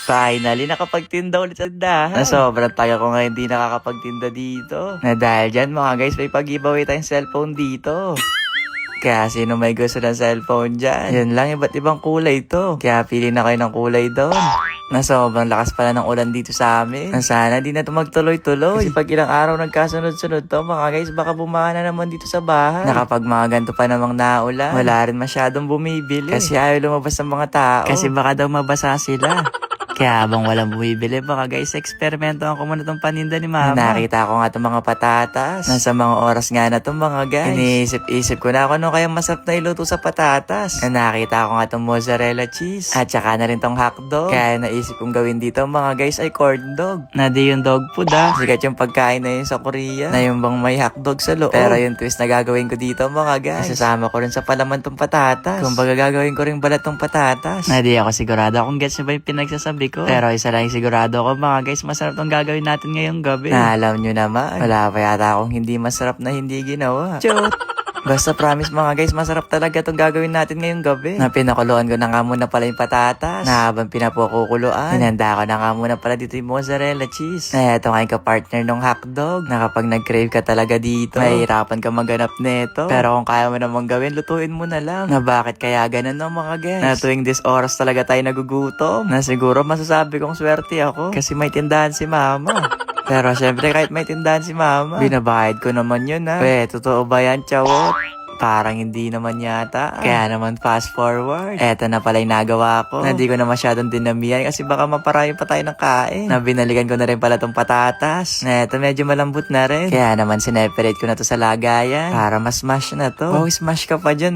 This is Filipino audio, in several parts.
Finally, nakapagtinda ulit sa tindahan. Na sobrang tagal ko nga hindi nakakapagtinda dito. Na dahil dyan mga guys, may pag-giveaway tayong cellphone dito. Kaya sino may gusto ng cellphone dyan? Yan lang, iba't ibang kulay to. Kaya pili na kayo ng kulay doon. Na sobrang lakas pala ng ulan dito sa amin. Na sana di na ito magtuloy-tuloy. Kasi pag ilang araw nagkasunod-sunod to, mga guys, baka bumaha na naman dito sa bahay. Na kapag mga ganito pa namang naulan, wala rin masyadong bumibili. Kasi ayaw lumabas ng mga tao. Kasi baka daw mabasa sila. Kaya habang walang bumibili, baka guys, eksperimentohan ko muna itong paninda ni mama. Nakita ko nga itong mga patatas. Nasa mga oras nga na itong mga guys. Iniisip-isip ko na ano kaya masarap na iluto sa patatas. Nakita ko nga itong mozzarella cheese. At saka na rin itong hotdog. Kaya naisip kong gawin dito mga guys ay corn dog. Na di yung dog food Sikat yung pagkain na yun sa Korea. Na yung bang may hotdog sa loob. Pero yung twist na gagawin ko dito mga guys, sasama ko rin sa palaman tong patatas. Kung baga gagawin ko rin balat tong patatas. Na di ako sigurado kung gets nyo ba yung pinagsasabi ko. Pero isa lang sigurado ko mga guys, masarap tong gagawin natin ngayong gabi. Na alam nyo naman, wala pa yata akong hindi masarap na hindi ginawa. Chot! Basta promise mga guys, masarap talaga itong gagawin natin ngayong gabi. Na pinakuluan ko na nga muna pala yung patatas. Na habang pinapukukuluan, hinanda ko na nga muna pala dito yung mozzarella cheese. Na ito nga yung kapartner ng hotdog. Na kapag nag-crave ka talaga dito, mahirapan ka maganap nito. Pero kung kaya mo namang gawin, lutuin mo na lang. Na bakit kaya ganun no mga guys? Na tuwing this oras talaga tayo nagugutom. Na siguro masasabi kong swerte ako. Kasi may tindahan si mama. Pero syempre kahit may tindahan si mama, binabayad ko naman yun totoo ba yan, chawot? Parang hindi naman yata. Kaya naman fast forward. Eto na pala yung nagawa ko. Na di ko na masyadong dinamihan kasi baka maparami pa tayo ng kain. Na binalikan ko na rin pala tong patatas. Na eto medyo malambot na rin. Kaya naman sineperate ko na to sa lagayan. Para mas smash na to. Wow, smash ka pa dyan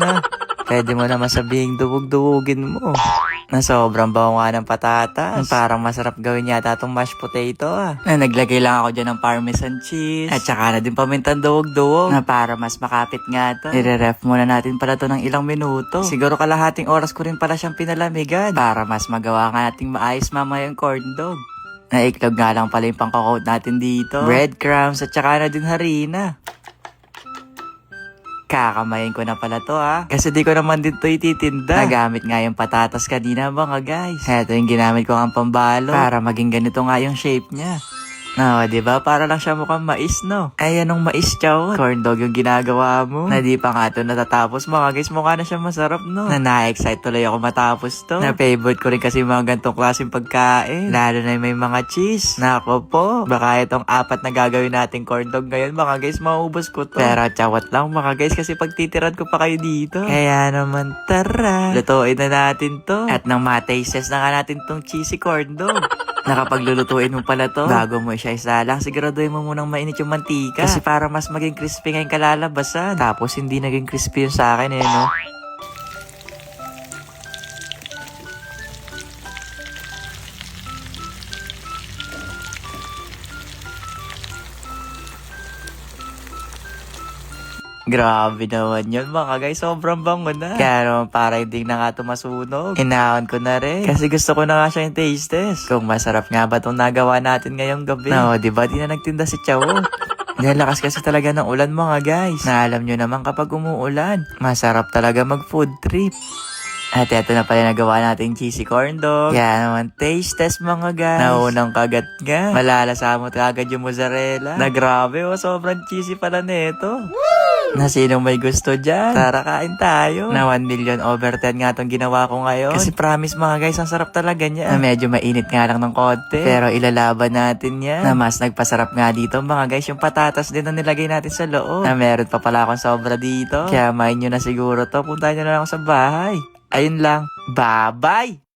Pwede mo naman sabihing duwag-duwugin mo. Na sobrang bawo nga ng patatas. Parang masarap gawin yata itong mashed potato Na naglagay lang ako dyan ng parmesan cheese. At saka na din pamintang duwag-duwag. Na para mas makapit nga to. Nire-ref muna natin pala to ng ilang minuto. Siguro kalahating oras ko rin pala siyang pinalamigan. Para mas magawa nga nating maayos mamaya yung corn dog. Naiklog nga lang pala yung pangkakot natin dito. Breadcrumbs at saka na din harina. Kakamayin ko na pala to Kasi di ko naman din to ititinda. Nagamit nga yung patatas kanina mga guys. Ito yung ginamit ko ang pambalo. Para maging ganito nga yung shape niya. No, diba? Para lang siya mukhang mais, no? Ay, anong mais, chow? Corn dog yung ginagawa mo. Na di pa nga ito natatapos, mga guys. Mukha na siya masarap, no? Na na-excite tuloy ako matapos to. Na favorite ko rin kasi mga gantong klaseng pagkain. Lalo na may mga cheese. Nako po. Baka itong 4 na gagawin natin corn dog ngayon, mga guys, maubos ko to. Pero chawat lang, mga guys, kasi pagtitiran ko pa kayo dito. Kaya naman, tara. Lutuin na natin to. At nang ma-tastes na nga natin tong cheesy corn dog. Nakapaglulutuin mo pala to, bago mo siya isalang, siguraduhin mo munang mainit yung mantika. Kasi para mas maging crispy nga yung kalalabasan. Tapos hindi naging crispy yung sa akin no? Grabe naman yun mga guys, sobrang bango na. Kaya naman para hindi na nga ito masunog, inaon ko na rin. Kasi gusto ko na nga siya yung taste test. Kung masarap nga ba itong nagawa natin ngayong gabi. No, diba di na nagtinda si Chow? Dahil lakas kasi talaga ng ulan mga guys. Na alam nyo naman kapag umuulan, masarap talaga mag food trip. At eto na pala nagawa natin cheesy corn dog. Kaya naman taste test mga guys. Naunang kagat nga. Malalasamot agad yung mozzarella. Na grabe sobrang cheesy pala nito. Na sinong may gusto dyan? Tara kain tayo. Na 1 million over 10 nga itong ginawa ko ngayon. Kasi promise mga guys, ang sarap talaga niya. Na medyo mainit nga lang ng konti. Pero ilalaban natin yan. Na mas nagpasarap nga dito mga guys, yung patatas din na nilagay natin sa loob. Na meron pa pala akong sobra dito. Kaya main nyo na siguro to. Puntahan nyo na lang ako sa bahay. Ayun lang. Bye-bye!